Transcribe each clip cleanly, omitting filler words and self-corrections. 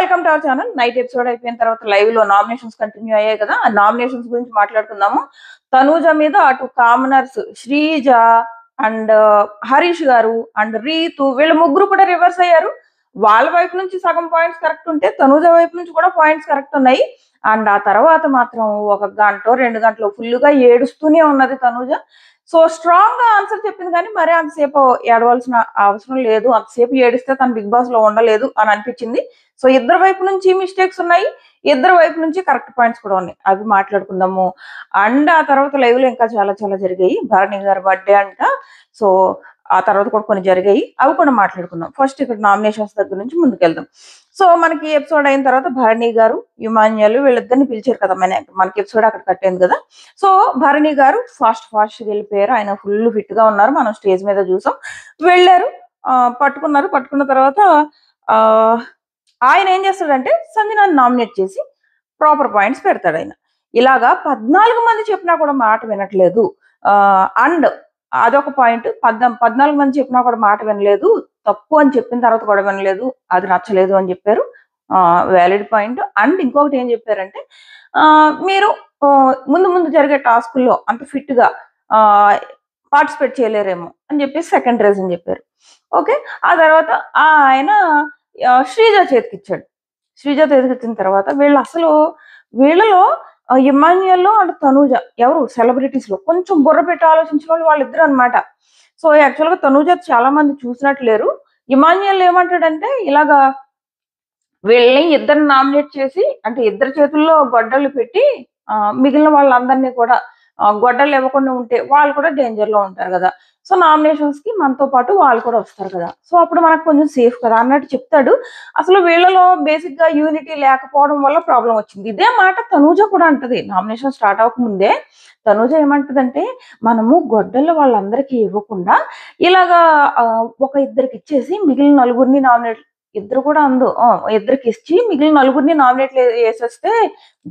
Welcome to our channel. Night episode అయిపోయిన తర్వాత live లో నామినేషన్స్ కంటిన్యూ అయ్యాయి కదా. ఆ నామినేషన్స్ గురించి మాట్లాడుకుందాము. తనూజ మీద అటు కామనర్స్ శ్రీజ అండ్ హరీష్ గారు అండ్ రీతు వీళ్ళ ముగ్గురు కూడా రివర్స్ అయ్యారు. వాళ్ళ వైపు నుంచి సగం పాయింట్స్ కరెక్ట్ ఉంటే తనూజ వైపు నుంచి కూడా పాయింట్స్ కరెక్ట్ ఉన్నాయి. అండ్ ఆ తర్వాత మాత్రం ఒక గంట 2 గంటలు ఫుల్ గా ఏడుస్తూనే ఉన్నది తనూజ. సో స్ట్రాంగ్ గా ఆన్సర్ చెప్పింది కానీ మరీ అంతసేపు ఏడవలసిన అవసరం లేదు, అంతసేపు ఏడిస్తే తను బిగ్ బాస్ లో ఉండలేదు అని అనిపించింది. సో ఇద్దరు వైపు నుంచి మిస్టేక్స్ ఉన్నాయి, ఇద్దరు వైపు నుంచి కరెక్ట్ పాయింట్స్ కూడా ఉన్నాయి. అవి మాట్లాడుకుందాము. అండ్ ఆ తర్వాత లైవ్ లో ఇంకా చాలా చాలా జరిగాయి. భరణి గారి బర్త్డే అంట. సో ఆ తర్వాత కూడా కొన్ని జరిగాయి, అవి కూడా మాట్లాడుకుందాం. ఫస్ట్ ఇక్కడ నామినేషన్స్ దగ్గర నుంచి ముందుకెళ్దాం. సో మనకి ఎపిసోడ్ అయిన తర్వాత భరణి గారు యుమాన్యాలు వీళ్ళిద్దరిని పిలిచారు కదా. మనకి ఎపిసోడ్ అక్కడ కట్టేది కదా. సో భరణి గారు ఫాస్ట్ వెళ్ళిపోయారు. ఆయన ఫుల్ ఫిట్ గా ఉన్నారు, మనం స్టేజ్ మీద చూసాం. వెళ్ళారు, పట్టుకున్న తర్వాత ఆ ఆయన ఏం చేస్తాడంటే సంజనాన్ని నామినేట్ చేసి ప్రాపర్ పాయింట్స్ పెడతాడు. ఆయన ఇలాగా 14 మంది చెప్పినా కూడా మాట వినట్లేదు. అండ్ అదొక పాయింట్. 14 మంది చెప్పినా కూడా మాట వినలేదు, తప్పు అని చెప్పిన తర్వాత కూడా వినలేదు, అది నచ్చలేదు అని చెప్పారు. Valid point. అండ్ ఇంకొకటి ఏం చెప్పారంటే మీరు ముందు జరిగే టాస్కుల్లో అంత ఫిట్ గా పార్టిసిపేట్ చేయలేరేమో అని చెప్పేసి సెకండ్ రీజన్ చెప్పారు. ఓకే. ఆ తర్వాత ఆయన శ్రీజ చేతికిచ్చాడు. శ్రీజ చేతికిచ్చిన తర్వాత వీళ్ళలో ఇమాన్యుయల్లో అండ్ తనూజ ఎవరు సెలబ్రిటీస్ లో కొంచెం బుర్ర పెట్టి ఆలోచించిన వాళ్ళు వాళ్ళిద్దరు అనమాట. సో యాక్చువల్ గా తనూజ చాలా మంది చూసినట్లు లేరు. ఇమాన్యుయల్ ఏమంటాడంటే ఇలాగా వీళ్ళని ఇద్దరిని నామినేట్ చేసి అంటే ఇద్దరి చేతుల్లో గొడ్డలు పెట్టి మిగిలిన వాళ్ళందరినీ కూడా గొడ్డలు ఇవ్వకుండా ఉంటే వాళ్ళు కూడా డేంజర్ లో ఉంటారు కదా. సో నామినేషన్స్ కి మనతో పాటు వాళ్ళు కూడా వస్తారు కదా, సో అప్పుడు మనకు కొంచెం సేఫ్ కదా అన్నట్టు చెప్తాడు. అసలు వీళ్ళలో బేసిక్ గా యూనిటీ లేకపోవడం వల్ల ప్రాబ్లం వచ్చింది. ఇదే మాట తనూజ కూడా అంటది. నామినేషన్ స్టార్ట్ అవ్వకముందే తనూజ ఏమంటదంటే మనము గొడ్డలు వాళ్ళందరికీ ఇవ్వకుండా ఇలాగా ఒక ఇద్దరికి ఇచ్చేసి మిగిలిన నలుగురిని నామినేట్ ఇద్దరు కూడా ఇద్దరికి ఇచ్చి మిగిలిన నలుగురిని నామినేట్ వేసేస్తే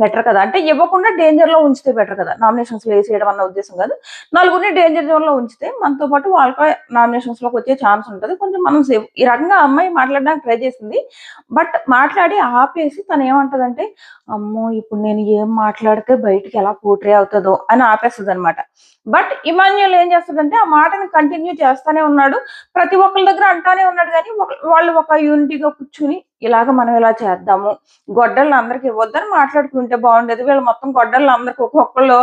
బెటర్ కదా. అంటే ఇవ్వకుండా డేంజర్ లో ఉంచితే బెటర్ కదా, నామినేషన్స్ లో వేసేయడం అన్న ఉద్దేశం కాదు. నలుగురిని డేంజర్ జోన్ లో ఉంచితే మనతో పాటు వాళ్ళకి నామినేషన్స్ లోకి వచ్చే ఛాన్స్ ఉంటుంది, కొంచెం మనం సేఫ్. ఈ రకంగా అమ్మాయి మాట్లాడడానికి ట్రై చేసింది. బట్ మాట్లాడి ఆపేసి తను ఏమంటదంటే అమ్మో ఇప్పుడు నేను ఏం మాట్లాడితే బయటికి ఎలా పోట్రే అవుతుందో అని ఆపేస్తుంది అనమాట. బట్ ఇమాన్యుయల్ ఏం చేస్తాడంటే ఆ మాటని కంటిన్యూ చేస్తానే ఉన్నాడు. ప్రతి ఒక్కరి దగ్గర అంటానే ఉన్నాడు. కానీ వాళ్ళు ఒక యూనిటీగా కూర్చుని ఇలాగ మనం ఇలా చేద్దాము, గొడ్డళ్ళు అందరికి ఇవ్వద్దని మాట్లాడుకుంటే బాగుండేది. వీళ్ళు మొత్తం గొడ్డళ్ళు అందరికి ఒక్కొక్కళ్ళు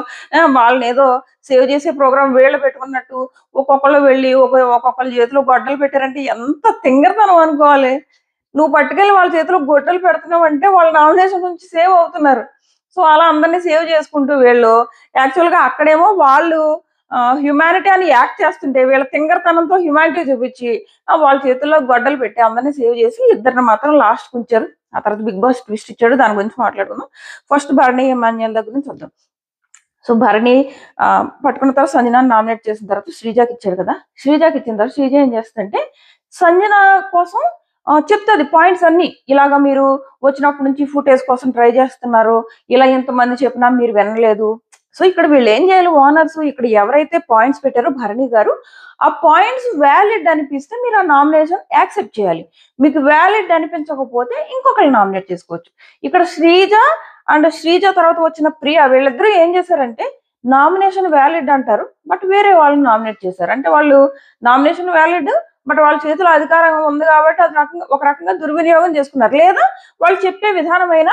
వాళ్ళని ఏదో సేవ్ చేసే ప్రోగ్రామ్ వీళ్ళు పెట్టుకున్నట్టు ఒక్కొక్కళ్ళు వెళ్ళి ఒక్కొక్కళ్ళ చేతిలో గొడ్డలు పెట్టారంటే ఎంత తింగరతనం అనుకోవాలి. నువ్వు పట్టుకెళ్ళి వాళ్ళ చేతిలో గొడ్డలు పెడుతున్నావు అంటే వాళ్ళ నామినేషన్ నుంచి సేవ్ అవుతున్నారు. సో అలా అందరినీ సేవ్ చేసుకుంటూ వీళ్ళు యాక్చువల్గా అక్కడేమో వాళ్ళు హ్యుమానిటీ అని యాక్ట్ చేస్తుంటే వీళ్ళ తింగరతనంతో హ్యుమానిటీ చూపించి వాళ్ళ చేతుల్లో గొడ్డలు పెట్టి అందరినీ సేవ్ చేసి ఇద్దరిని మాత్రం లాస్ట్ ఉంచారు. ఆ తర్వాత బిగ్ బాస్ ట్విస్ట్ ఇచ్చాడు, దాని గురించి మాట్లాడుకుందాం. ఫస్ట్ భరణి ఇమాన్యుయల్ దగ్గర నుంచి వద్దాం. సో భరణి పట్టుకున్న తర్వాత సంజనాన్ని నామినేట్ చేసిన తర్వాత శ్రీజాకి ఇచ్చాడు కదా. శ్రీజాకి ఇచ్చిన తర్వాత శ్రీజ ఏం చేస్తుందంటే సంజన కోసం చెప్తుంది పాయింట్స్ అన్ని. ఇలాగా మీరు వచ్చినప్పటి నుంచి ఫుటేజ్ కోసం ట్రై చేస్తున్నారు, ఇలా ఎంతమంది చెప్పినా మీరు వినలేదు. సో ఇక్కడ వీళ్ళు ఏం చేయాలి, ఓనర్స్ ఇక్కడ ఎవరైతే పాయింట్స్ పెట్టారో భరణి గారు ఆ పాయింట్స్ వ్యాలిడ్ అనిపిస్తే మీరు ఆ నామినేషన్ యాక్సెప్ట్ చేయాలి. మీకు వ్యాలిడ్ అనిపించకపోతే ఇంకొకరు నామినేట్ చేసుకోవచ్చు. ఇక్కడ శ్రీజ తర్వాత వచ్చిన ప్రియ వీళ్ళిద్దరూ ఏం చేశారంటే నామినేషన్ వ్యాలిడ్ అంటారు బట్ వేరే వాళ్ళని నామినేట్ చేశారు. అంటే వాళ్ళు నామినేషన్ వ్యాలిడ్ బట్ వాళ్ళ చేతిలో అధికారం ఉంది కాబట్టి అది ఒక రకంగా దుర్వినియోగం చేసుకున్నారు. లేదా వాళ్ళు చెప్పే విధానమైన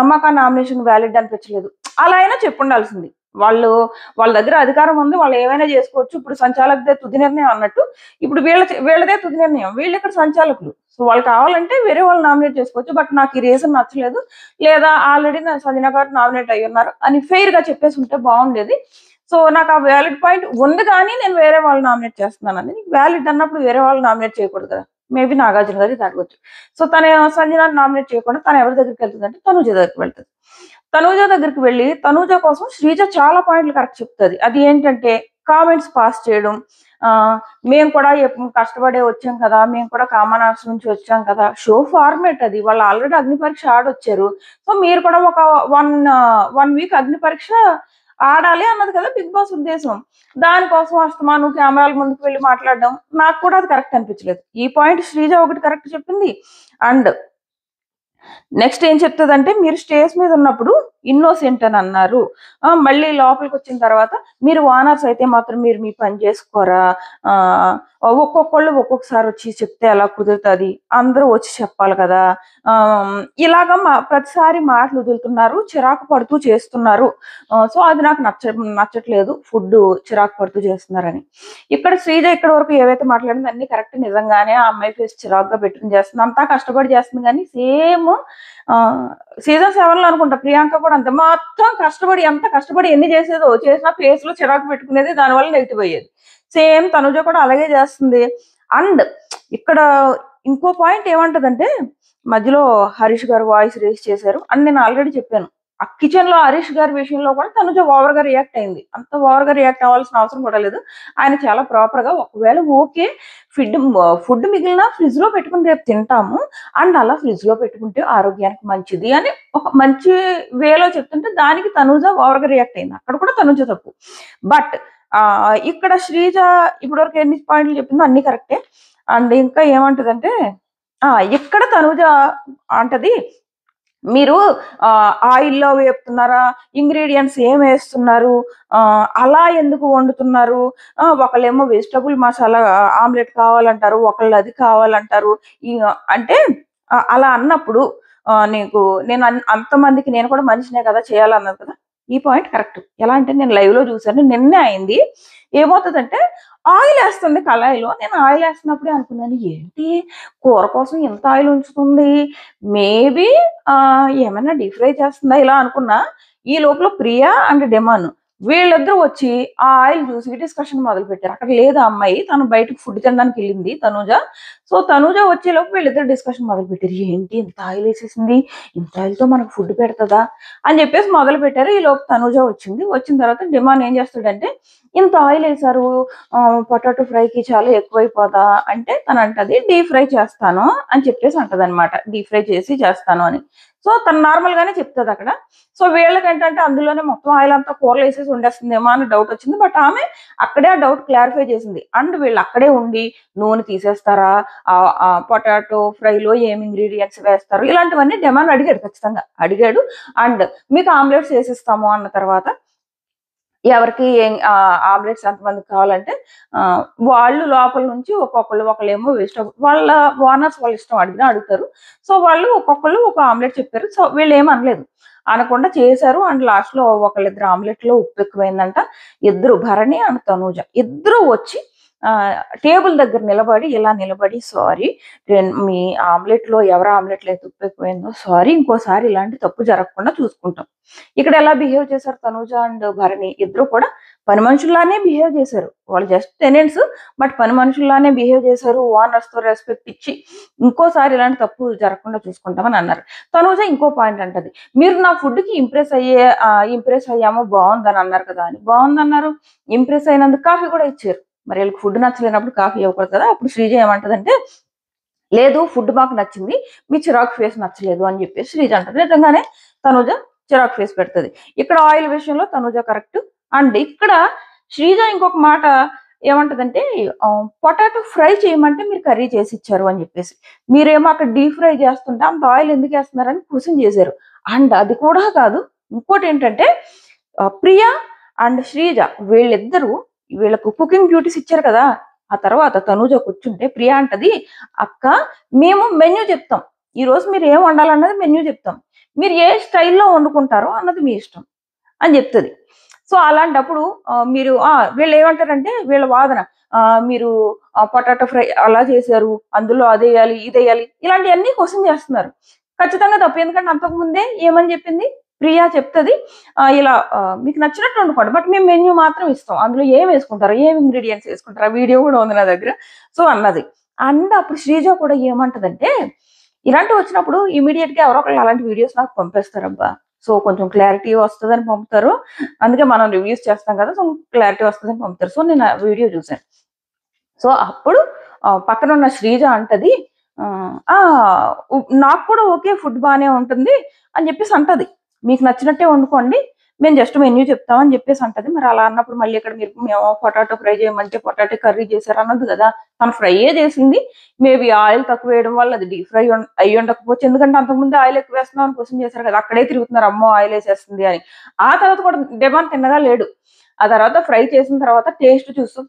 మాకు ఆ నామినేషన్ వ్యాలిడ్ అనిపించలేదు అలా అయినా చెప్పుండాల్సింది. వాళ్ళ దగ్గర అధికారం ఉంది, వాళ్ళు ఏమైనా చేసుకోవచ్చు. ఇప్పుడు సంచాలకుదే తుది నిర్ణయం అన్నట్టు ఇప్పుడు వీళ్ళదే తుది నిర్ణయం, వీళ్ళు ఇక్కడ సంచాలకులు. సో వాళ్ళు కావాలంటే వేరే వాళ్ళు నామినేట్ చేసుకోవచ్చు. బట్ నాకు ఈ రీజన్ నచ్చలేదు, లేదా ఆల్రెడీ సంజన గారు నామినేట్ అయ్యి ఉన్నారు అని ఫెయిర్ గా చెప్పేసి ఉంటే బాగుండేది. సో నాకు ఆ వ్యాలిడ్ పాయింట్ ఉంది కానీ నేను వేరే వాళ్ళు నామినేట్ చేస్తున్నాను అని. వ్యాలిడ్ అన్నప్పుడు వేరే వాళ్ళు నామినేట్ చేయకూడదు కదా. మేబీ నాగార్జున గారు తగ్గొచ్చు. సో తన సంజనాన్ని నామినేట్ చేయకుండా తను ఎవరి దగ్గరికి వెళ్తుంది అంటే తనూజ దగ్గరికి వెళ్తుంది. తనూజ దగ్గరికి వెళ్ళి తనూజ కోసం శ్రీజ చాలా పాయింట్లు కరెక్ట్ చెప్తుంది. అది ఏంటంటే కామెంట్స్ పాస్ చేయడం, మేము కూడా కష్టపడే వచ్చాం కదా, మేము కూడా కామన్ ఆర్ట్స్ నుంచి వచ్చాం కదా, షో ఫార్మేట్ అది. వాళ్ళు ఆల్రెడీ అగ్ని పరీక్ష ఆడొచ్చారు. సో మీరు కూడా ఒక వన్ వీక్ అగ్ని పరీక్ష ఆడాలి అన్నది కదా బిగ్ బాస్ ఉద్దేశం. దానికోసం అస్తమాను కెమెరాల ముందుకు వెళ్ళి మాట్లాడడం నాకు కూడా అది కరెక్ట్ అనిపించలేదు. ఈ పాయింట్ శ్రీజ ఒకటి కరెక్ట్ చెప్పింది. అండ్ నెక్స్ట్ ఏం చెప్తుందంటే, మీరు స్టేజ్ మీద ఉన్నప్పుడు ఇన్నోసెంట్ అని అన్నారు. మళ్ళీ లోపలికి వచ్చిన తర్వాత మీరు ఓనర్స్ అయితే మాత్రం మీరు మీ పని చేసుకోరా, ఒక్కొక్కళ్ళు ఒక్కొక్కసారి వచ్చి చెప్తే ఎలా కుదురుతుంది, అందరూ వచ్చి చెప్పాలి కదా, ఇలాగ ప్రతిసారి మాటలు వదులుతున్నారు, చిరాకు పడుతూ చేస్తున్నారు. సో అది నాకు నచ్చట్లేదు, ఫుడ్ చిరాకు పడుతూ చేస్తున్నారని. ఇక్కడ శ్రీజ ఇక్కడ వరకు ఏవైతే మాట్లాడిందో అన్ని కరెక్ట్. నిజంగానే ఆ అమ్మాయి ఫేస్ చిరాకుగా పెట్టుకుని చేస్తుంది, అంతా కష్టపడి చేస్తుంది. కానీ సేమ్ సీజన్ 7 లో అనుకుంటా ప్రియాంక కూడా అంతే, మొత్తం కష్టపడి ఎంత కష్టపడి ఎన్ని చేసేదో చేసినా ఫేస్ లో చిరాకు పెట్టుకునేది, దానివల్ల నెగిటివ్ అయ్యేది. సేమ్ తనుజ కూడా అలాగే చేస్తుంది. అండ్ ఇక్కడ ఇంకో పాయింట్ ఏమంటదంటే, మధ్యలో హరీష్ గారు వాయిస్ రేస్ చేశారు అని నేను ఆల్రెడీ చెప్పాను. ఆ కిచెన్ లో హరీష్ గారి విషయంలో కూడా తనుజ ఓవర్ గా రియాక్ట్ అయింది. అంత ఓవర్ గా రియాక్ట్ అవ్వాల్సిన అవసరం కూడా లేదు. ఆయన చాలా ప్రాపర్ గా, ఒకవేళ ఓకే ఫుడ్ మిగిలిన ఫ్రిడ్జ్ లో పెట్టుకుని రేపు తింటాము, అండ్ అలా ఫ్రిడ్జ్ లో పెట్టుకుంటే ఆరోగ్యానికి మంచిది అని ఒక మంచి వేలో చెప్తుంటే దానికి తనుజ ఓవర్ గా రియాక్ట్ అయింది. అక్కడ కూడా తనుజ తప్పు. బట్ ఇక్కడ శ్రీజ ఇప్పటివరకు ఎన్ని పాయింట్లు చెప్పిందో అన్ని కరెక్టే. అండ్ ఇంకా ఏమంటదంటే, ఇక్కడ తనుజ అంటది, మీరు ఆయిల్లో వేపుతున్నారా, ఇంగ్రీడియంట్స్ ఏం వేస్తున్నారు, అలా ఎందుకు వండుతున్నారు, ఒకళ్ళేమో వెజిటబుల్ మసాలా ఆమ్లెట్ కావాలంటారు, ఒకళ్ళు అది కావాలంటారు. అంటే అలా అన్నప్పుడు నేను అంతమందికి నేను కూడా మనిషినే కదా చేయాలన్నది కదా. ఈ పాయింట్ కరెక్ట్. ఎలా అంటే, నేను లైవ్ లో చూసాను, నిన్నే అయింది. ఏమవుతుందంటే, ఆయిల్ వేస్తుంది కళాయిలో. నేను ఆయిల్ వేస్తున్నప్పుడే అనుకున్నాను, ఏంటి కూర కోసం ఎంత ఆయిల్ ఉంచుతుంది, మేబీ ఏమైనా డీప్ ఫ్రై చేస్తుందా ఇలా అనుకున్నా. ఈ లోపల ప్రియా అండ్ డెమాన్ వీళ్ళిద్దరూ వచ్చి ఆ ఆయిల్ చూసి డిస్కషన్ మొదలు పెట్టారు. అక్కడ లేదు ఆ అమ్మాయి, తను బయటకు ఫుడ్ తినడానికి వెళ్ళింది తనుజ. సో తనుజ వచ్చేలోపు వీళ్ళిద్దరు డిస్కషన్ మొదలు పెట్టారు, ఏంటి ఇంత ఆయిల్ వేసేసింది, ఇంత ఆయిల్తో మనకు ఫుడ్ పెడుతుందా అని చెప్పేసి మొదలు పెట్టారు. ఈ లోపు తనుజ వచ్చింది. వచ్చిన తర్వాత డిమాండ్ ఏం చేస్తాడంటే, ఇంత ఆయిల్ వేసారు, పొటాటో ఫ్రైకి చాలా ఎక్కువైపోదా అంటే, తను అంటది డీప్ ఫ్రై చేస్తాను అని చెప్పేసి అంటది అనమాట. డీప్ ఫ్రై చేసి చేస్తాను అని. సో తను నార్మల్ గానే చెప్తుంది అక్కడ. సో వీళ్ళకి ఏంటంటే అందులోనే మొత్తం ఆయిల్ అంతా కూరలు వేసేసి ఉండేస్తుందేమో అని డౌట్ వచ్చింది. బట్ ఆమె అక్కడే ఆ డౌట్ క్లారిఫై చేసింది. అండ్ వీళ్ళు అక్కడే ఉండి నూనె తీసేస్తారా, పొటాటో ఫ్రైలో ఏమి ఇంగ్రీడియంట్స్ వేస్తారు, ఇలాంటివన్నీ డిమాండ్ అడిగాడు, ఖచ్చితంగా అడిగాడు. అండ్ మీకు ఆమ్లెట్స్ వేసిస్తాము అన్న తర్వాత, ఎవరికి ఆమ్లెట్స్ ఎంతమందికి కావాలంటే వాళ్ళు లోపల నుంచి ఒకళ్ళేమో వెజిటబుల్, వాళ్ళ ఓనర్స్ వాళ్ళ ఇష్టం అడుగుతారు. సో వాళ్ళు ఒక్కొక్కళ్ళు ఒక ఆమ్లెట్ చెప్పారు. సో వీళ్ళు ఏం అనలేదు, అనకుండా చేశారు. అండ్ లాస్ట్ లో ఒకళ్ళిద్దరు ఆమ్లెట్ లో ఉప్పు ఎక్కువైందంట. ఇద్దరు, భరణి అండ్ తనూజ, ఇద్దరు వచ్చి టేబుల్ దగ్గర నిలబడి సారీ, మీ ఆమ్లెట్ లో ఎవరి ఆమ్లెట్లో అయితే ఉప్పు ఎక్కువైందో సారీ, ఇంకోసారి ఇలాంటి తప్పు జరగకుండా చూసుకుంటాం. ఇక్కడ ఎలా బిహేవ్ చేశారు తనూజ అండ్ భరణి, ఇద్దరు కూడా పని మనుషుల్లానే బిహేవ్ చేశారు. వాళ్ళు జస్ట్ టెనెంట్స్, బట్ పని మనుషుల్లానే బిహేవ్ చేశారు. ఓనర్స్ తో రెస్పెక్ట్ ఇచ్చి ఇంకోసారి ఇలాంటి తప్పు జరగకుండా చూసుకుంటామని అన్నారు. తనూజ ఇంకో పాయింట్ అంటది, మీరు నా ఫుడ్ కి ఇంప్రెస్ అయ్యామో బాగుందని అన్నారు కదా అని. బాగుందన్నారు, ఇంప్రెస్ అయినందుకు కాఫీ కూడా ఇచ్చారు. మరి వీళ్ళకి ఫుడ్ నచ్చలేనప్పుడు కాఫీ ఇవ్వకూడదు కదా. అప్పుడు శ్రీజ ఏమంటదంటే, లేదు ఫుడ్ మాకు నచ్చింది, మీ చిరాకు ఫేస్ నచ్చలేదు అని చెప్పేసి శ్రీజ అంటది. నిజంగానే తనుజ చిరాకు ఫేస్ పెడుతుంది. ఇక్కడ ఆయిల్ విషయంలో తనుజ కరెక్ట్. అండ్ ఇక్కడ శ్రీజ ఇంకొక మాట ఏమంటదంటే, పొటాటో ఫ్రై చేయమంటే మీరు కర్రీ చేసి ఇచ్చారు అని చెప్పేసి, మీరేమో అక్కడ డీప్ ఫ్రై చేస్తుంటే అంత ఆయిల్ ఎందుకు వేస్తున్నారని క్వశ్చన్ చేశారు. అండ్ అది కూడా కాదు, ఇంకోటి ఏంటంటే, ప్రియా అండ్ శ్రీజ వీళ్ళకు కుకింగ్ డ్యూటీస్ ఇచ్చారు కదా. ఆ తర్వాత తనూజ కూర్చుంటే ప్రియా అంటది, అక్క మేము మెన్యూ చెప్తాం, ఈ రోజు మీరు ఏం వండాలన్నది మెన్యూ చెప్తాం, మీరు ఏ స్టైల్లో వండుకుంటారో అన్నది మీ ఇష్టం అని చెప్తుంది. సో అలాంటప్పుడు మీరు వీళ్ళు ఏమంటారంటే, వీళ్ళ వాదన, మీరు పొటాటో ఫ్రై అలా చేశారు, అందులో అదేయాలి ఇదేయాలి ఇలాంటివన్నీ క్వశ్చన్ చేస్తున్నారు. ఖచ్చితంగా తప్పు. ఎందుకంటే అంతకు ముందే ఏమని చెప్పింది ప్రియా, చెప్తుంది ఇలా మీకు నచ్చినట్టు వండుకోండి, బట్ మేము మెన్యూ మాత్రం ఇస్తాం, అందులో ఏం వేసుకుంటారు, ఏం ఇంగ్రీడియంట్స్ వేసుకుంటారు, ఆ వీడియో కూడా ఉంది నా దగ్గర. సో అన్నది. అండ్ అప్పుడు శ్రీజ కూడా ఏమంటదంటే, ఇలాంటివి వచ్చినప్పుడు ఇమీడియట్ గా ఎవరో ఒకళ్ళు అలాంటి వీడియోస్ నాకు పంపిస్తారబ్బా, సో కొంచెం క్లారిటీ వస్తుందని పంపుతారు, అందుకే మనం రివ్యూస్ చేస్తాం కదా, సో క్లారిటీ వస్తుందని పంపుతారు. సో నేను ఆ వీడియో చూసాను. సో అప్పుడు పక్కన ఉన్న శ్రీజ అంటది, నాకు కూడా ఓకే, ఫుడ్ బాగానే ఉంటుంది అని చెప్పేసి అంటది, మీకు నచ్చినట్టే వండుకోండి, మేము జస్ట్ మెన్యూ చెప్తామని చెప్పేసి అంటది. మరి అలా అన్నప్పుడు మళ్ళీ ఇక్కడ మేము పొటాటో ఫ్రై చేయమంటే పొటాటో కర్రీ చేశారు అన్నది కదా. తను ఫ్రైయే చేసింది. మేబీ ఆయిల్ తక్కువ వేయడం వల్ల అది డీప్ ఫ్రై అయ్యి ఉండకపోవచ్చు. ఎందుకంటే అంతకుముందు ఆయిల్ ఎక్కువ వేస్తున్నాం అని క్వశ్చన్ చేశారు కదా, అక్కడే తిరుగుతున్నారు అమ్మో ఆయిల్ వేసేస్తుంది అని. ఆ తర్వాత కూడా డిమాండ్ తిన్నగా లేడు. ఆ తర్వాత ఫ్రై చేసిన తర్వాత టేస్ట్ చూస్తూ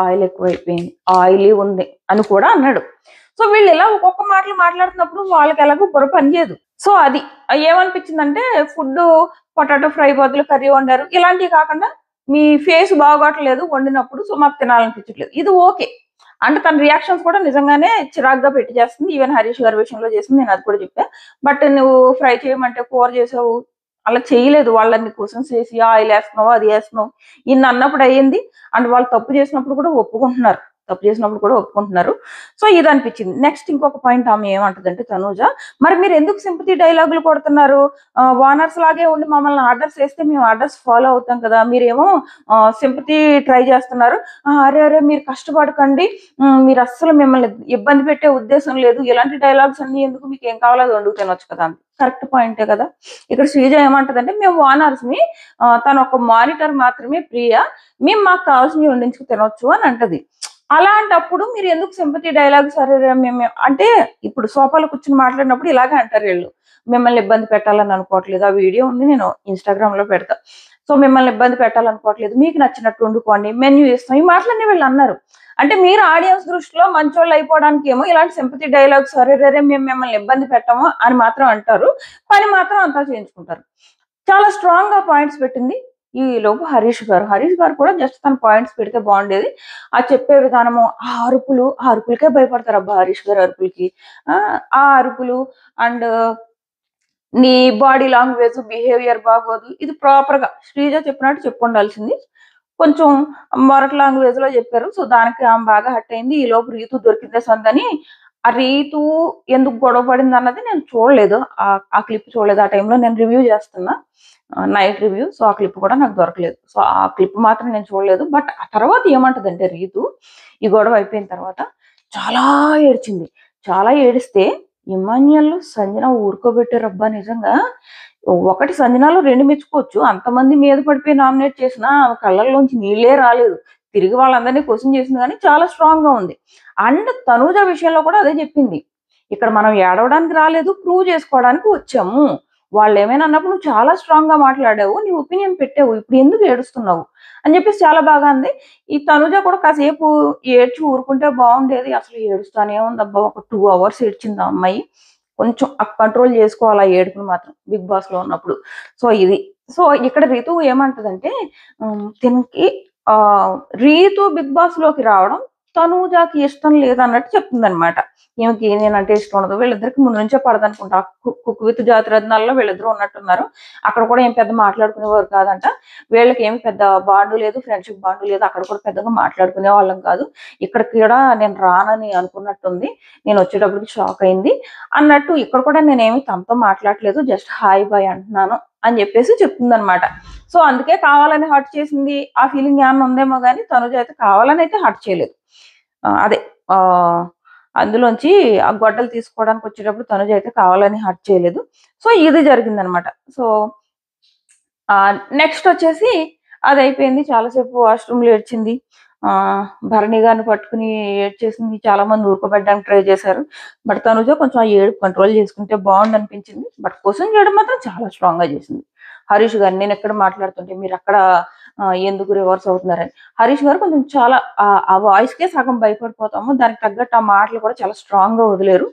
ఆయిల్ ఎక్కువైపోయింది, ఆయిలీ ఉంది అని కూడా అన్నాడు. సో వీళ్ళు ఇలా ఒక్కొక్క మాటలు మాట్లాడుతున్నప్పుడు వాళ్ళకి ఎలాగో బుర్ర పనిచేయదు. సో అది ఏమనిపించిందంటే, ఫుడ్ పొటాటో ఫ్రై బదులు కర్రీ వండారు, ఇలాంటివి కాకుండా మీ ఫేస్ బాగోట్లేదు వండినప్పుడు, సో మాకు తినాలనిపించట్లేదు, ఇది ఓకే అంటే తన రియాక్షన్స్ కూడా నిజంగానే చిరాగ్గా పెట్టి చేస్తుంది. ఈవెన్ హరీష్ గారి విషయంలో చేసింది, నేను అది కూడా చెప్పా. బట్ నువ్వు ఫ్రై చేయమంటే కూర చేసావు, అలా చేయలేదు. వాళ్ళని క్వశ్చన్స్ చేసి ఆయిల్ వేస్తున్నావు అది వేస్తున్నావు ఇన్ని అన్నప్పుడు అయ్యింది. అండ్ వాళ్ళు తప్పు చేసినప్పుడు కూడా ఒప్పుకుంటున్నారు, సో ఇది అనిపించింది. నెక్స్ట్ ఇంకొక పాయింట్ ఆమె ఏమంటదంటే, తనూజ మరి మీరు ఎందుకు సింపతి డైలాగులు కొడుతున్నారు, వానర్స్ లాగే ఉండి మమ్మల్ని ఆర్డర్స్ వేస్తే మేము ఆర్డర్స్ ఫాలో అవుతాం కదా, మీరేమో సింపతి ట్రై చేస్తున్నారు, అరే అరే మీరు కష్టపడకండి, మీరు అస్సలు మిమ్మల్ని ఇబ్బంది పెట్టే ఉద్దేశం లేదు, ఇలాంటి డైలాగ్స్ అన్ని ఎందుకు, మీకు ఏం కావాలో అది వండుకు తినొచ్చు కదా. కరెక్ట్ పాయింటే కదా. ఇక్కడ శ్రీజ ఏమంటదంటే, మేము వానర్స్ ని, తను ఒక మానిటర్ మాత్రమే ప్రియ, మేము మాకు కావాల్సినవి వండించుకు తినొచ్చు అని అంటది. అలాంటప్పుడు మీరు ఎందుకు సింపతి డైలాగ్ సరే మేము అంటే, ఇప్పుడు సోఫాలో కూర్చుని మాట్లాడినప్పుడు ఇలాగే అంటారు వీళ్ళు, మిమ్మల్ని ఇబ్బంది పెట్టాలని అనుకోవట్లేదు, ఆ వీడియో ఉంది నేను ఇన్స్టాగ్రామ్ లో పెడతా, సో మిమ్మల్ని ఇబ్బంది పెట్టాలనుకోవట్లేదు, మీకు నచ్చినట్టు వండుకోండి, మెన్యూ ఇస్తాం, ఈ మాటలన్నీ వీళ్ళు అన్నారు. అంటే మీరు ఆడియన్స్ దృష్టిలో మంచోళ్ళు అయిపోవడానికి ఏమో ఇలాంటి సింపతి డైలాగ్స్ సరే రే మేము మిమ్మల్ని ఇబ్బంది పెట్టాము అని మాత్రం అంటారు, పని మాత్రం అంతా చేయించుకుంటారు. చాలా స్ట్రాంగ్ గా పాయింట్స్ పెట్టింది. ఈ లోపు హరీష్ గారు కూడా జస్ట్ తన పాయింట్స్ పెడితే బాగుండేది. ఆ చెప్పే విధానము, ఆ అరుపులకే భయపడతారు అబ్బా హరీష్ గారు అరుపులకి. ఆ అరుపులు అండ్ నీ బాడీ లాంగ్వేజ్ బిహేవియర్ బాగోదు, ఇది ప్రాపర్ గా శ్రీజ చెప్పినట్టు చెప్పు ఉండాల్సింది. కొంచెం మొరట్ లాంగ్వేజ్ లో చెప్పారు, సో దానికి ఆమె బాగా హట్ అయింది. ఈ లోపు రీతు దొరికిందే సందని, ఆ రీతు ఎందుకు గొడవ పడింది అన్నది నేను చూడలేదు, ఆ క్లిప్ చూడలేదు. ఆ టైంలో నేను రివ్యూ చేస్తున్నా, నైట్ రివ్యూ, సో ఆ క్లిప్ కూడా నాకు దొరకలేదు, సో ఆ క్లిప్ మాత్రం నేను చూడలేదు. బట్ ఆ తర్వాత ఏమంటదంటే రీతు, ఈ గొడవ అయిపోయిన తర్వాత చాలా ఏడ్చింది. చాలా ఏడిస్తే ఇమాన్యుయల్ సంజన ఊరుకోబెట్టారబ్బా నిజంగా. ఒకటి సంజనాలో రెండు మెచ్చుకోవచ్చు, అంతమంది మీద పడిపోయి నామినేట్ చేసినా ఆమె కళ్ళల్లోంచి నీళ్ళే రాలేదు. తిరిగి వాళ్ళందరినీ క్వశ్చన్ చేసింది కానీ చాలా స్ట్రాంగ్ గా ఉంది. అండ్ తనూజ విషయంలో కూడా అదే చెప్పింది, ఇక్కడ మనం ఏడవడానికి రాలేదు, ప్రూవ్ చేసుకోవడానికి వచ్చాము. వాళ్ళు ఏమైనా అన్నప్పుడు నువ్వు చాలా స్ట్రాంగ్ గా మాట్లాడావు, నీ ఒపీనియన్ పెట్టావు, ఇప్పుడు ఎందుకు ఏడుస్తున్నావు అని చెప్పేసి చాలా బాగా అంది. ఈ తనుజ కూడా కాసేపు ఏడ్చి ఊరుకుంటే బాగుండేది, అసలు ఏడుస్తానే ఉంది అబ్బా, ఒక 2 hours ఏడ్చింది ఆ అమ్మాయి. కొంచెం కంట్రోల్ చేసుకోవాలి ఆ ఏడుపుని మాత్రం బిగ్ బాస్ లో ఉన్నప్పుడు. సో ఇది, సో ఇక్కడ రీతు ఏమంటదంటే, దీనికి రీతు బిగ్ బాస్ లోకి రావడం తనూజాకి ఇష్టం లేదన్నట్టు చెప్తుందనమాట. ఈమెకి నేనంటే ఇష్టం ఉండదు, వీళ్ళిద్దరికి ముందు నుంచే పడదనుకుంటా. కుక్ విత్ జాతిరత్నాల్లో వీళ్ళిద్దరు ఉన్నట్టున్నారు, అక్కడ కూడా ఏం పెద్ద మాట్లాడుకునేవారు కాదంట. వీళ్ళకి ఏమి పెద్ద బాండు లేదు, ఫ్రెండ్షిప్ బాండు లేదు, అక్కడ కూడా పెద్దగా మాట్లాడుకునే వాళ్ళం కాదు. ఇక్కడ కూడా నేను రానని అనుకున్నట్టుంది, నేను వచ్చేటప్పటికి షాక్ అయింది అన్నట్టు. ఇక్కడ కూడా నేనేమి తనతో మాట్లాడలేదు, జస్ట్ హాయ్ బాయ్ అంటున్నాను అని చెప్పేసి చెప్తుందనమాట. సో అందుకే కావాలని హర్ట్ చేసింది, ఆ ఫీలింగ్ ఏమన్నా ఉందేమో కానీ తనుజ అయితే కావాలని అయితే హర్ట్ చేయలేదు. అదే అందులోంచి ఆ గొడ్డలు తీసుకోవడానికి వచ్చేటప్పుడు తనుజ అయితే కావాలని హర్ట్ చేయలేదు. సో ఇది జరిగిందనమాట. సో నెక్స్ట్ వచ్చేసి అది అయిపోయింది, చాలాసేపు వాష్రూమ్ లో ఏడ్చింది, భరణి గారిని పట్టుకుని ఏడ్చేసింది, చాలా మంది ఊరుకోబెట్టడానికి ట్రై చేశారు. బట్ తనుజ కొంచెం ఆ ఏడుపు కంట్రోల్ చేసుకుంటే బాగుండు అనిపించింది. బట్ క్వశ్చన్ చేయడం మాత్రం చాలా స్ట్రాంగ్ గా చేసింది. హరీష్ గారు నేను ఎక్కడ మాట్లాడుతుంటే మీరు అక్కడ ఎందుకు రివర్స్ అవుతున్నారని, హరీష్ గారు కొంచెం చాలా ఆ వాయిస్ కే సగం భయపడిపోతాము, దానికి తగ్గట్టు ఆ మాటలు కూడా చాలా స్ట్రాంగ్ గా వదిలేరు.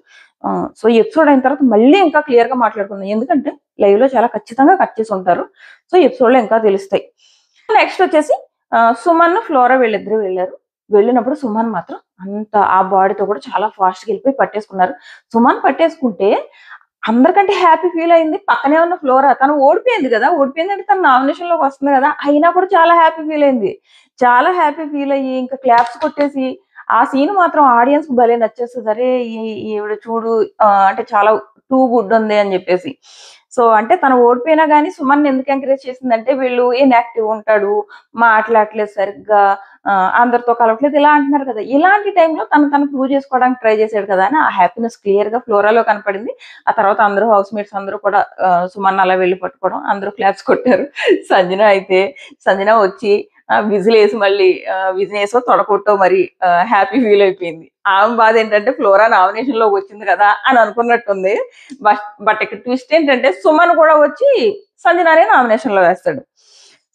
సో ఎపిసోడ్ అయిన తర్వాత మళ్ళీ ఇంకా క్లియర్ గా మాట్లాడుకుందాం, ఎందుకంటే లైవ్ లో చాలా ఖచ్చితంగా కట్ చేసి ఉంటారు, సో ఎపిసోడ్ లో ఇంకా తెలుస్తాయి. నెక్స్ట్ వచ్చేసి సుమన్ ఫ్లోరా వీళ్ళిద్దరూ వెళ్ళారు. వెళ్ళినప్పుడు సుమన్ మాత్రం అంత ఆ బాడీతో కూడా చాలా ఫాస్ట్ గా వెళ్ళిపోయి పట్టేసుకున్నారు. సుమన్ పట్టేసుకుంటే అందరికంటే హ్యాపీ ఫీల్ అయింది పక్కనే ఉన్న ఫ్లోరా, తను ఓడిపోయింది కదా, ఓడిపోయిందంటే తన నామినేషన్ లోకి వస్తుంది కదా, అయినా కూడా చాలా హ్యాపీ ఫీల్ అయింది. చాలా హ్యాపీ ఫీల్ అయ్యి ఇంకా క్లాప్స్ కొట్టేసి, ఆ సీన్ మాత్రం ఆడియన్స్ కు భలే నచ్చేస్తుంది. అరే ఈవిడ చూడు అంటే చాలా టూ గుడ్ ఉంది అని చెప్పేసి. సో అంటే తను ఓడిపోయినా గానీ సుమన్ ఎందుకు ఎంకరేజ్ చేసిందంటే వీళ్ళు ఇన్యాక్టివ్ ఉంటాడు, మాట్లాడట్లేదు సరిగ్గా, అందరితో కలవట్లేదు ఇలా అంటున్నారు కదా. ఇలాంటి టైంలో తను ప్రూవ్ చేసుకోవడానికి ట్రై చేశాడు కదా అని ఆ హ్యాపీనెస్ క్లియర్ గా ఫ్లోరాలో కనపడింది. ఆ తర్వాత అందరూ హౌస్ మేట్స్ అందరూ కూడా సుమన్ అలా వెళ్ళి పట్టుకోవడం, అందరూ క్లాప్స్ కొట్టారు. సంజన వచ్చి విజిలేసి మళ్ళీ విజిలేసో తొడకొట్టో మరి హ్యాపీ ఫీల్ అయిపోయింది. ఆమె బాధ ఏంటంటే ఫ్లోరా నామినేషన్ లోకి వచ్చింది కదా అని అనుకున్నట్టుంది. బట్ ఇక్కడ ట్విస్ట్ ఏంటంటే సుమన్ కూడా వచ్చి సంజనానే నామినేషన్ లో వేస్తాడు.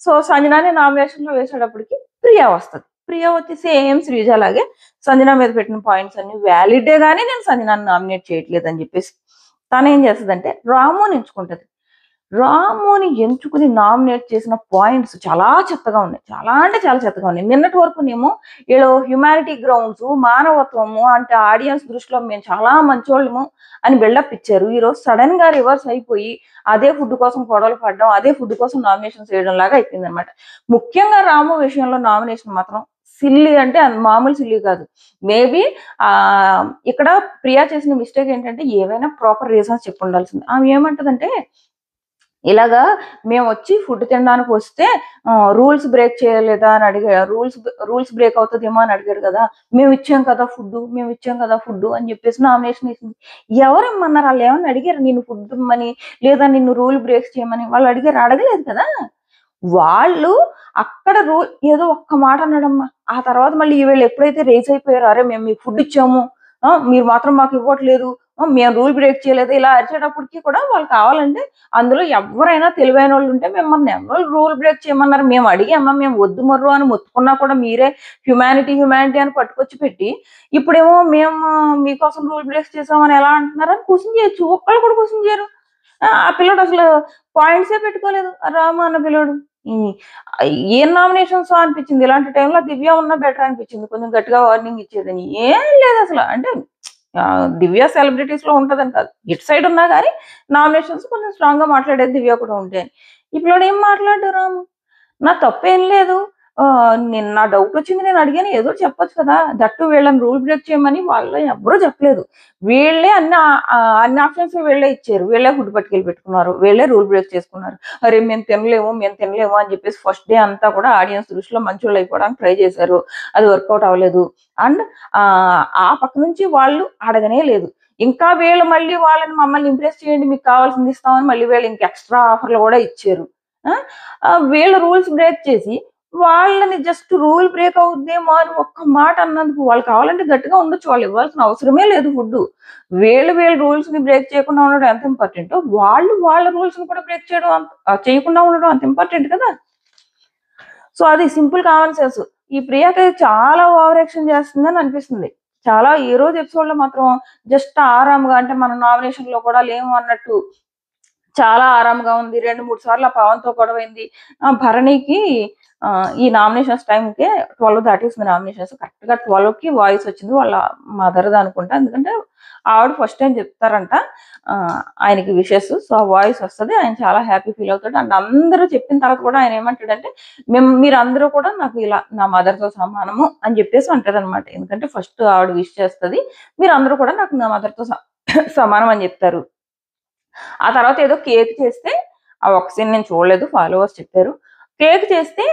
సో సంజనానే నామినేషన్ లో వేసేటప్పటికి ప్రియా వస్తుంది. ప్రియా వచ్చి సేమ్ శ్రీజ లాగే సంజన మీద పెట్టిన పాయింట్స్ అన్ని వ్యాలిడే గానీ నేను సంజనాన్ని నామినేట్ చేయట్లేదు అని చెప్పేసి తను ఏం చేస్తుందంటే రాముని ఎంచుకుంటది. రాముని ఎంచుకుని నామినేట్ చేసిన పాయింట్స్ చాలా చెత్తగా ఉన్నాయి. చాలా అంటే చాలా చెత్తగా ఉన్నాయి. నిన్నటి వరకు నేమో వీళ్ళు హ్యుమానిటీ గ్రౌండ్స్, మానవత్వము అంటే ఆడియన్స్ దృష్టిలో మేము చాలా మంచోళ్ళము అని బిల్డప్ ఇచ్చారు. ఈరోజు సడన్ గా రివర్స్ అయిపోయి అదే ఫుడ్ కోసం గొడవలు పడడం, అదే ఫుడ్ కోసం నామినేషన్ చేయడం లాగా అయిపోయింది అనమాట. ముఖ్యంగా రాము విషయంలో నామినేషన్ మాత్రం సిల్లీ అంటే మామూలు సిల్లీ కాదు. మేబీ ఇక్కడ ప్రియా చేసిన మిస్టేక్ ఏంటంటే ఏవైనా ప్రాపర్ రీజన్స్ చెప్పి ఉండాల్సింది. ఆమె ఏమంటదంటే ఇలాగా మేము వచ్చి ఫుడ్ తినడానికి వస్తే రూల్స్ బ్రేక్ చేయలేదా అని అడిగాడు. రూల్స్ బ్రేక్ అవుతుందేమో అని అడిగాడు కదా. మేము ఇచ్చాం కదా ఫుడ్ అని చెప్పేసి నామినేషన్ వేసింది. ఎవరేమన్నారు? వాళ్ళు ఏమన్నా అడిగారు నిన్ను ఫుడ్ ఇమ్మని, లేదా నిన్ను రూల్ బ్రేక్స్ చేయమని వాళ్ళు అడిగారు? అడగలేదు కదా. వాళ్ళు అక్కడ ఏదో ఒక్క మాట అన్నాడమ్మా. ఆ తర్వాత మళ్ళీ వీళ్ళు ఎప్పుడైతే రేస్ అయిపోయారో, అరే మేము మీకు ఫుడ్ ఇచ్చాము, మీరు మాత్రం మాకు ఇవ్వట్లేదు, మేము రూల్ బ్రేక్ చేయలేదు ఇలా అరిచేటప్పటికి కూడా వాళ్ళు కావాలంటే అందులో ఎవరైనా తెలివైన వాళ్ళు ఉంటే మిమ్మల్ని ఎవరు రూల్ బ్రేక్ చేయమన్నారు, మేము అడిగామా, మేము వద్దు మర్రు అని మొత్తుకున్నా కూడా మీరే హ్యుమానిటీ అని పట్టుకొచ్చి పెట్టి ఇప్పుడేమో మేము మీకోసం రూల్ బ్రేక్స్ చేసామని ఎలా అంటున్నారని క్వశ్చన్ చేయొచ్చు. ఒక్కళ్ళు కూడా క్వశ్చన్ చేయరు. ఆ పిల్లడు అసలు పాయింట్సే పెట్టుకోలేదు రాము అన్న పిల్లడు. ఏం నామినేషన్స్ అనిపించింది. ఇలాంటి టైంలో దివ్య ఉన్నా బెటర్ అనిపించింది, కొంచెం గట్టిగా వార్నింగ్ ఇచ్చేదని. ఏం లేదు అసలు. అంటే దివ్య సెలబ్రిటీస్ లో ఉంటదని కాదు, ఇటు సైడ్ ఉన్నా కానీ నామినేషన్స్ కొంచెం స్ట్రాంగ్ గా మాట్లాడేది దివ్య కూడా ఉంటాయని. ఇప్పుడు ఏం మాట్లాడారు రాము? నా తప్పేం లేదు, నేను నా డౌట్ వచ్చింది నేను అడిగాను, ఏదో చెప్పొచ్చు కదా. దట్టు వీళ్ళని రూల్ బ్రేక్ చేయమని వాళ్ళు ఎవరూ చెప్పలేదు. వీళ్ళే అన్ని ఆప్షన్స్ వీళ్ళే ఇచ్చారు. వీళ్ళే ఫుడ్ పట్టుకెళ్ళి పెట్టుకున్నారు, వీళ్ళే రూల్ బ్రేక్ చేసుకున్నారు. అరే మేము తినలేము అని చెప్పేసి ఫస్ట్ డే అంతా కూడా ఆడియన్స్ దృష్టిలో మంచోళ్ళు అయిపోవడానికి ట్రై చేశారు. అది వర్కౌట్ అవ్వలేదు. అండ్ ఆ పక్క నుంచి వాళ్ళు అడగనే లేదు. ఇంకా వీళ్ళు మళ్ళీ మమ్మల్ని ఇంప్రెస్ చేయండి, మీకు కావాల్సింది ఇస్తామని మళ్ళీ వీళ్ళు ఇంకా ఎక్స్ట్రా ఆఫర్లు కూడా ఇచ్చారు. వీళ్ళు రూల్స్ బ్రేక్ చేసి వాళ్ళని జస్ట్ రూల్ బ్రేక్ అవుద్దేమో అని ఒక్క మాట అన్నందుకు వాళ్ళు కావాలంటే గట్టిగా ఉండొచ్చు, వాళ్ళు ఇవ్వాల్సిన అవసరమే లేదు ఫుడ్. వీళ్ళు రూల్స్ ని బ్రేక్ చేయకుండా ఉండడం ఎంత ఇంపార్టెంట్, వాళ్ళ రూల్స్ ని కూడా బ్రేక్ చేయకుండా ఉండడం అంత ఇంపార్టెంట్ కదా. సో అది సింపుల్ కామన్ సెన్స్. ఈ ప్రియాకి చాలా ఓవర్ యాక్షన్ చేస్తుందని అనిపిస్తుంది. చాలా ఈ రోజు ఎపిసోడ్ లో మాత్రం జస్ట్ ఆరాంగా, అంటే మన నామినేషన్ లో కూడా లేము అన్నట్టు చాలా ఆరాంగా ఉంది. 2-3 సార్లు ఆ పవన్ తో గొడవైంది. భరణికి ఈ నామినేషన్స్ టైంకే 12 దాటేసింది నామినేషన్స్. కరెక్ట్ గా 12 కి వాయిస్ వచ్చింది వాళ్ళ మదర్ అనుకుంటా. ఎందుకంటే ఆవిడ ఫస్ట్ టైం చెప్తారంట ఆయనకి విషెస్. సో ఆ వాయిస్ వస్తుంది, ఆయన చాలా హ్యాపీ ఫీల్ అవుతాడు. అండ్ అందరూ చెప్పిన తర్వాత కూడా ఆయన ఏమంటాడంటే మీరందరూ కూడా నాకు ఇలా నా మదర్ తో సమానము అని చెప్పేసి అంటాడు అనమాట. ఎందుకంటే ఫస్ట్ ఆవిడ విష్ చేస్తుంది, మీరందరూ కూడా నాకు నా మదర్ తో సమానం అని చెప్తారు. ఆ తర్వాత ఏదో కేక్ చేస్తే, ఆ ఒక సీన్ నేను చూడలేదు, ఫాలోవర్స్ చెప్పారు. కేక్ చేస్తే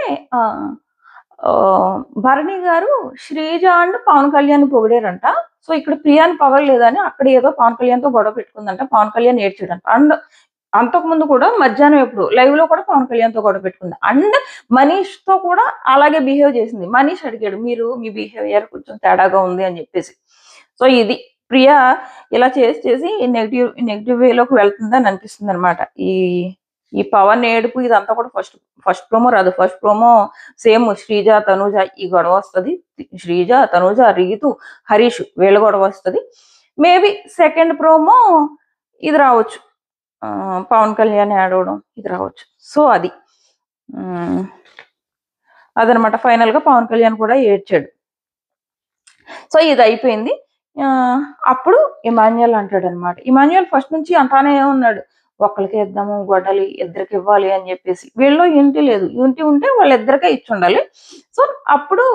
భరణి గారు శ్రీజ అండ్ పవన్ కళ్యాణ్ పొగిడారంట. సో ఇక్కడ ప్రియాని పొగడలేదని అక్కడ ఏదో పవన్ కళ్యాణ్ తో గొడవ పెట్టుకుందంట. పవన్ కళ్యాణ్ ఏడ్చాడంట. అండ్ అంతకు ముందు కూడా మధ్యాహ్నం ఎప్పుడు లైవ్ లో కూడా పవన్ కళ్యాణ్ తో గొడవ పెట్టుకుంది. అండ్ మనీష్ తో కూడా అలాగే బిహేవ్ చేసింది. మనీష్ అడిగాడు, మీ బిహేవియర్ కొంచెం తేడాగా ఉంది అని చెప్పేసి. సో ఇది ప్రియా ఇలా చేసి నెగిటివ్ వేలోకి వెళ్తుందని అనిపిస్తుంది అనమాట. ఈ పవన్ ఏడుపు ఇదంతా కూడా ఫస్ట్ ప్రోమో రాదు. First promo same Sreeja Tanuja ఈ గొడవ వస్తుంది. శ్రీజ తనూజ రీతు హరీష్ వీళ్ళ గొడవ వస్తుంది. మేబీ సెకండ్ ప్రోమో ఇది రావచ్చు, పవన్ కళ్యాణ్ ఏడవడం ఇది రావచ్చు. సో అదనమాట. ఫైనల్ గా పవన్ కళ్యాణ్ కూడా ఏడ్చాడు. సో ఇది అయిపోయింది. అప్పుడు ఇమాన్యుయల్ అంటాడు అనమాట. ఇమాన్యుయల్ ఫస్ట్ నుంచి అంటానే ఉన్నాడు, ఒకరికి ఇద్దాము గొడ్డలి, ఇద్దరికి ఇవ్వాలి అని చెప్పేసి. వీళ్ళు యూనిటీ లేదు, యూనిటీ ఉంటే వాళ్ళిద్దరికే ఇచ్చి ఉండాలి. సో అప్పుడు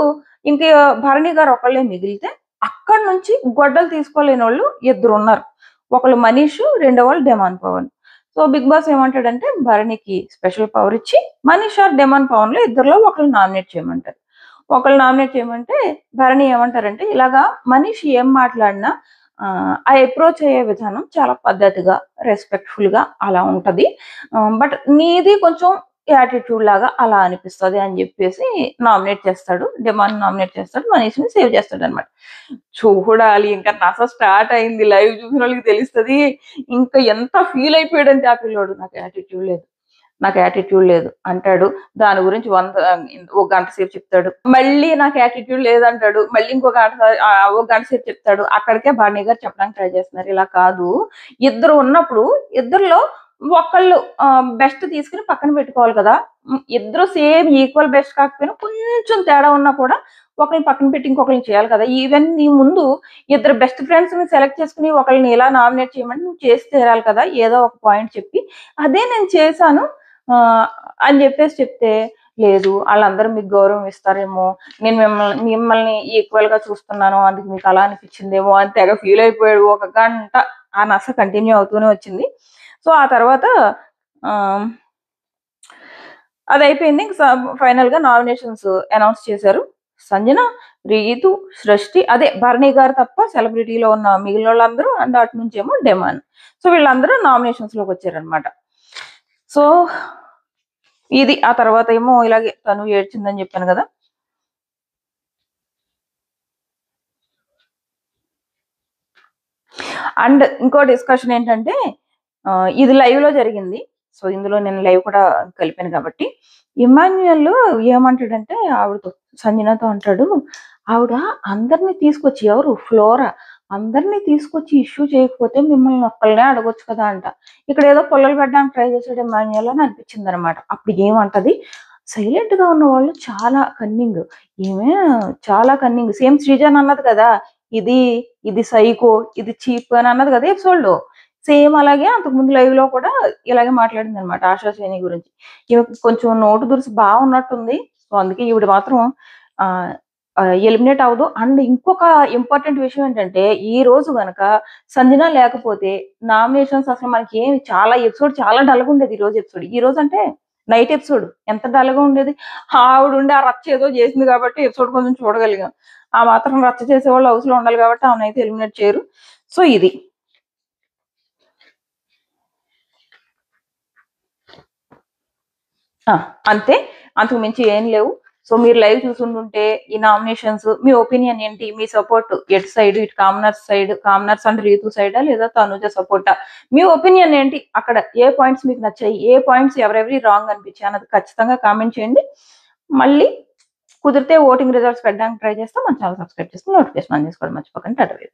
ఇంక భరణి గారు ఒకళ్ళే మిగిలితే అక్కడి నుంచి గొడ్డలు తీసుకోలేని వాళ్ళు 2 ఉన్నారు. ఒకళ్ళు మనీష్, రెండో వాళ్ళు demon Pavan. So Bigg Boss ఏమంటాడంటే భరణికి స్పెషల్ పవర్ ఇచ్చి మనీష్ ఆర్ డెమన్ పవన్ లో ఇద్దరులో ఒకళ్ళు నామినేట్ చేయమంటారు. ఒకళ్ళు నామినేట్ చేయమంటే భరణి ఏమంటారంటే ఇలాగా మనీష్ ఏం మాట్లాడినా ఆ అప్రోచ్ అయ్యే విధానం చాలా పద్ధతిగా రెస్పెక్ట్ఫుల్ గా అలా ఉంటది. బట్ నీది కొంచెం యాటిట్యూడ్ లాగా అలా అనిపిస్తది అని చెప్పేసి నామినేట్ చేస్తాడు. డెమాన్ నామినేట్ చేస్తాడు. మనీష్‌ని సేవ్ చేస్తాడన్నమాట. చూడాలి ఇంకా నస స్టార్ట్ అయింది. లైవ్ చూసినోళ్ళకి తెలుస్తది. ఇంకా ఎంత ఫీల్ అయిపోయాడంటే ఆ పిల్లోడు నాకు యాటిట్యూడ్ లేదు అంటాడు. దాని గురించి ఒక గంట సేపు చెప్తాడు. మళ్ళీ నాకు యాటిట్యూడ్ లేదంటాడు. మళ్ళీ ఒక గంట సేపు చెప్తాడు. అక్కడికే బాణి గారు చెప్పడానికి ట్రై చేస్తున్నారు. ఇలా కాదు, ఇద్దరు ఉన్నప్పుడు ఇద్దరిలో ఒకళ్ళు బెస్ట్ తీసుకుని పక్కన పెట్టుకోవాలి కదా. ఇద్దరు సేమ్ ఈక్వల్ బెస్ట్ కాకపోయినా కొంచెం తేడా ఉన్నా కూడా ఒకరిని పక్కన పెట్టి ఇంకొకరిని చేయాలి కదా. ఈవెన్ నీ ముందు ఇద్దరు బెస్ట్ ఫ్రెండ్స్ ని సెలెక్ట్ చేసుకుని ఒకరిని ఇలా నామినేట్ చేయమని నువ్వు చేసి తీరాలి కదా, ఏదో ఒక పాయింట్ చెప్పి. అదే నేను చేశాను అని చెప్పేసి చెప్తే, లేదు వాళ్ళందరూ మీకు గౌరవం ఇస్తారేమో, నేను మిమ్మల్ని ఈక్వల్ గా చూస్తున్నాను అందుకు మీకు అలా అనిపించిందేమో అని తెగ ఫీల్ అయిపోయాడు. ఒక గంట ఆ నస కంటిన్యూ అవుతూనే వచ్చింది. సో ఆ తర్వాత అది అయిపోయింది. ఫైనల్ గా నామినేషన్స్ అనౌన్స్ చేశారు. సంజన, రీతు, సృష్టి, అదే భరణి గారు తప్ప సెలబ్రిటీలో ఉన్న మిగిలిన వాళ్ళందరూ, అండ్ అటు నుంచి ఏమో డెమాన్. సో వీళ్ళందరూ నామినేషన్స్ లోకి వచ్చారనమాట. సో ఇది ఆ తర్వాత ఏమో ఇలాగే తను ఏడ్చిందని చెప్పాను కదా. అండ్ ఇంకో డిస్కషన్ ఏంటంటే ఇది లైవ్ లో జరిగింది. సో ఇందులో నేను లైవ్ కూడా కలిపాను కాబట్టి, ఇమాన్యుయల్ ఏమంటాడంటే ఆవిడతో, సంజనతో అంటాడు, ఆవిడ అందరినీ తీసుకొచ్చి, ఎవరు ఫ్లోరా, అందరినీ తీసుకొచ్చి ఇష్యూ చేయకపోతే మిమ్మల్ని ఒక్కళ్ళనే అడగొచ్చు కదా అంట. ఇక్కడ ఏదో పొల్లలు పెట్టడానికి ట్రై చేసాడు ఇమాన్యుయల్ అని అనిపించింది అనమాట. అప్పుడు ఏమంటది, సైలెంట్ గా ఉన్న వాళ్ళు చాలా కన్నింగ్, ఈమె చాలా కన్నింగ్. సేమ్ శ్రీజన్ అన్నది కదా, ఇది ఇది సైకో, ఇది చీప్ అని అన్నది కదా ఎపిసోడ్ లో. సేమ్ అలాగే అంతకుముందు లైవ్ లో కూడా ఇలాగే మాట్లాడింది అనమాట ఆశా శ్రేణి గురించి. ఈమె కొంచెం నోటు దురుసు బాగున్నట్టుంది. సో అందుకే ఈవిడ మాత్రం ఎలిమినేట్ అవ్వదు. అండ్ ఇంకొక ఇంపార్టెంట్ విషయం ఏంటంటే, ఈ రోజు గనక సంజన లేకపోతే నామినేషన్స్ అసలు మనకి ఏమి, చాలా ఎపిసోడ్ చాలా డల్గా ఉండేది. ఈ రోజు అంటే నైట్ ఎపిసోడ్ ఎంత డల్గా ఉండేది. ఆవిడ ఉండి ఆ రచ్చ ఏదో చేసింది కాబట్టి ఎపిసోడ్ కొంచెం చూడగలిగాం. ఆ మాత్రం రచ్చ చేసేవాళ్ళు హౌస్ లో ఉండాలి కాబట్టి ఆమెనైతే ఎలిమినేట్ చేయరు. సో ఇది అంతే, అంతకు మించి ఏం లేవు. సో మీరు లైవ్ చూసుంటుంటే ఈ నామినేషన్స్ మీ ఒపీనియన్ ఏంటి, మీ సపోర్ట్ ఎటు సైడ్, ఇటు కామనర్స్ అంటే రీతు సైడా లేదా తనుజ సపోర్టా, మీ ఒపీనియన్ ఏంటి, అక్కడ ఏ పాయింట్స్ మీకు నచ్చాయి, ఏ పాయింట్స్ ఎవరెవరి రాంగ్ అనిపించాయి అన్నది ఖచ్చితంగా కామెంట్ చేయండి. మళ్ళీ కుదిరితే ఓటింగ్ రిజల్ట్స్ పెట్టడానికి ట్రై చేస్తాం. మన ఛానల్ సబ్స్క్రైబ్ చేసుకుని నోటిఫికేషన్ ఆన్ చేసుకోవడం మర్చిపోకండి. టాటా.